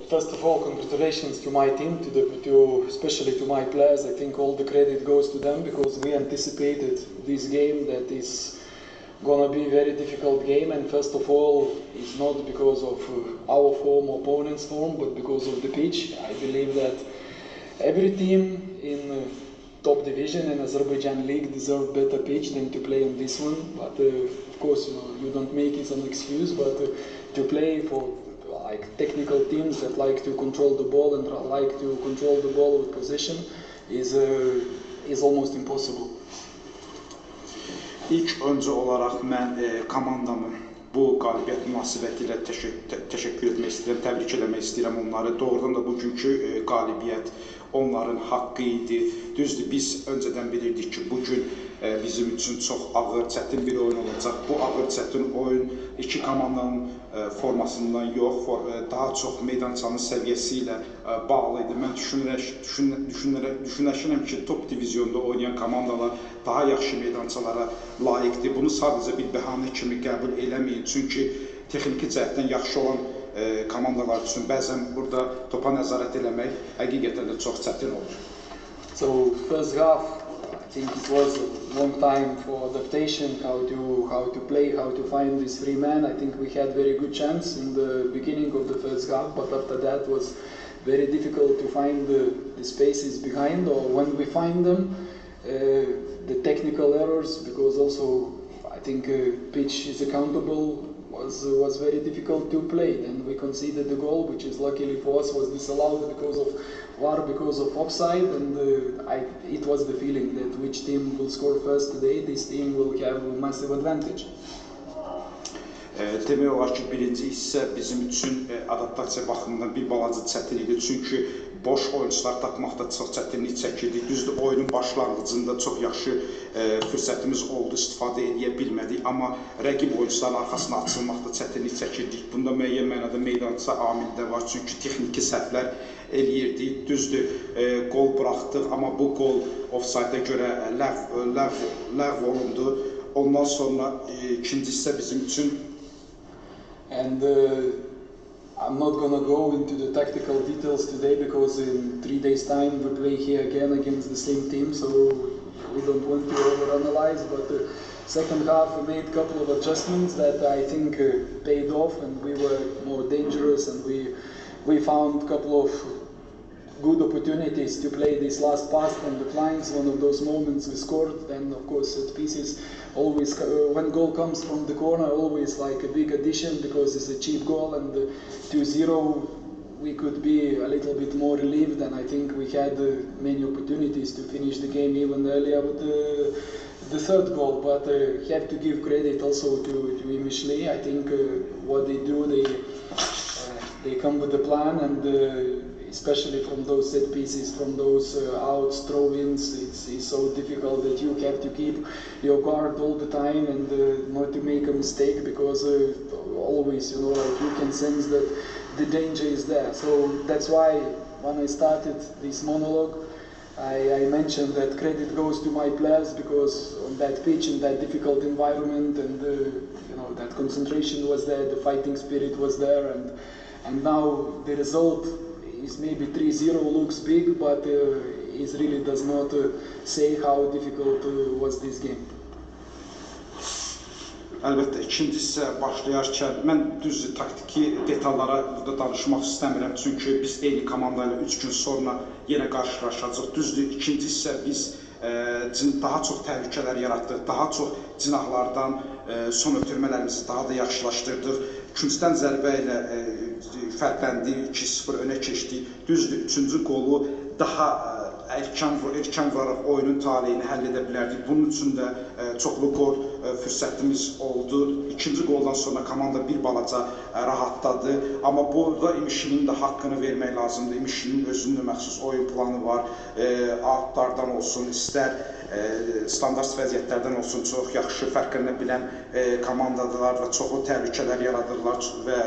first of all, congratulations to my team, especially to my players. I think all the credit goes to them because we anticipated this game that is gonna be a very difficult game. And first of all, it's not because of our form, opponent's form, but because of the pitch. I believe that every team in top division in Azerbaijan league deserve better pitch than to play on this one. But of course, you don't make it an excuse, but to play for like technical teams that like to control the ball and like to control the ball with possession is almost impossible. İlk öncə olaraq mən komandamın bu qalibiyyət münasibətilə təşəkkür etmək istəyirəm, təbrik etmək istəyirəm onları. Doğrudan da bugünkü qalibiyyət onların haqqı idi. Düzdür, biz öncədən bilirdik ki, bugün bizim üçün çox ağır, çətin bir oyun olacaq. Bu ağır, çətin oyun iki komandanın formasından yox, daha çox meydançanın səviyyəsi ilə bağlı idi. Mən düşünürəm ki, top divizyonda oynayan komandalar daha yaxşı meydançalara layiqdir. Bunu sadəcə bir bəhanə kimi qəbul eləməyin. Çünki texniki cəhətdən yaxşı olan komandalar üçün bəzən burada topa nəzarət eləmək həqiqətən də çox çətin olur. So first half, I think it was a long time for adaptation, how to play, how to find this free man. I think we had very good chance in the beginning of the first half, but after that was very difficult to find the spaces behind, or when we find them, the technical errors, because also I think pitch is accountable, was very difficult to play. Then we conceded the goal, which is luckily for us was disallowed because of VAR, because of offside, and it was the feeling that which team will score first today, this team will have a massive advantage. Demək olar ki, birinci hissə bizim üçün adaptasiya baxımından bir balaca çətin idi. Çünki boş oyuncular tapmaqda çox çətinlik çəkirdik. Düzdür, oyunun başlanğıcında çox yaxşı fürsətimiz oldu, istifadə edə bilmədik. Amma rəqib oyuncuların arxasına açılmaqda çətinlik çəkirdik. Bunda müəyyən mənada meydança amili də var. Çünki texniki səhvlər eləyirdik. Düzdür, qol buraxdıq, amma bu qol ofsayda görə ləğv olundu. Ondan sonra ikinci hissə bizim üçün. And I'm not going to go into the tactical details today because in 3 days' time we play here again against the same team, so we don't want to overanalyze. But the second half we made a couple of adjustments that I think paid off, and we were more dangerous, and we found a couple of good opportunities to play this last pass from the flanks. One of those moments we scored. Then of course set pieces, always when goal comes from the corner, always like a big addition because it's a cheap goal, and 2-0 we could be a little bit more relieved, and I think we had many opportunities to finish the game even earlier with the third goal. But have to give credit also to Imishli. I think what they do, they come with a plan, and especially from those set pieces, from those outs, throw-ins, it's so difficult that you have to keep your guard all the time and not to make a mistake, because always, like you can sense that the danger is there. So that's why when I started this monologue, I mentioned that credit goes to my players, because on that pitch, in that difficult environment, and that concentration was there, the fighting spirit was there, and now the result is maybe 3-0 looks big, but it really does not say how difficult was this game. Əlbəttə, ikinci hissə başlayarkən mən düzdür, taktiki detallara burada danışmaq istəmirəm, çünki biz eyni komanda ilə 3 gün sonra yenə qarşılaşacaq. Düzdür, ikinci hissə biz daha çox təhlükələr yaratdıq, daha çox cinahlardan son ötürmələrimizi daha da yaxşılaşdırdıq. Küncdən zərbə ilə fərqləndi, 2-0 önə keçdik. Düzdür, 3-cü qolu daha erkən vuraraq oyunun taleyini həll edə bilərdik. Bunun üçün də çoxlu qol fürsətimiz oldu. İkinci qoldan sonra komanda bir balaca rahatladı. Amma burada İmişlinin də haqqını vermək lazımdır. İmişlinin özünün məxsus oyun planı var. Outlardan olsun, istər standart vəziyyətlərdən olsun, çox yaxşı fərqlənə bilən komandadılar və çoxlu təhlükələr yaradırlar və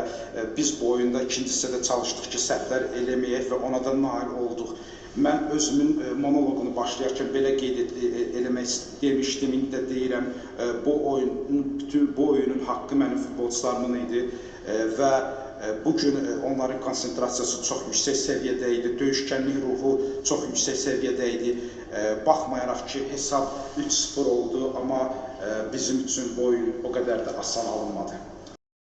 biz bu oyunda ikinci hissədə çalışdıq ki, səhvlər eləməyək və ona da nail olduq. Mən özümün monoloqunu başlayarkən belə qeyd eləmək demişdim, indi də deyirəm, bütün bu oyunun haqqı mənim futbolçularımın idi və bugün onların konsentrasiyası çox yüksək səviyyədə idi, döyüşkənlik ruhu çox yüksək səviyyədə idi. Baxmayaraq ki, hesab 3-0 oldu, amma bizim üçün bu oyun o qədər də asan alınmadı.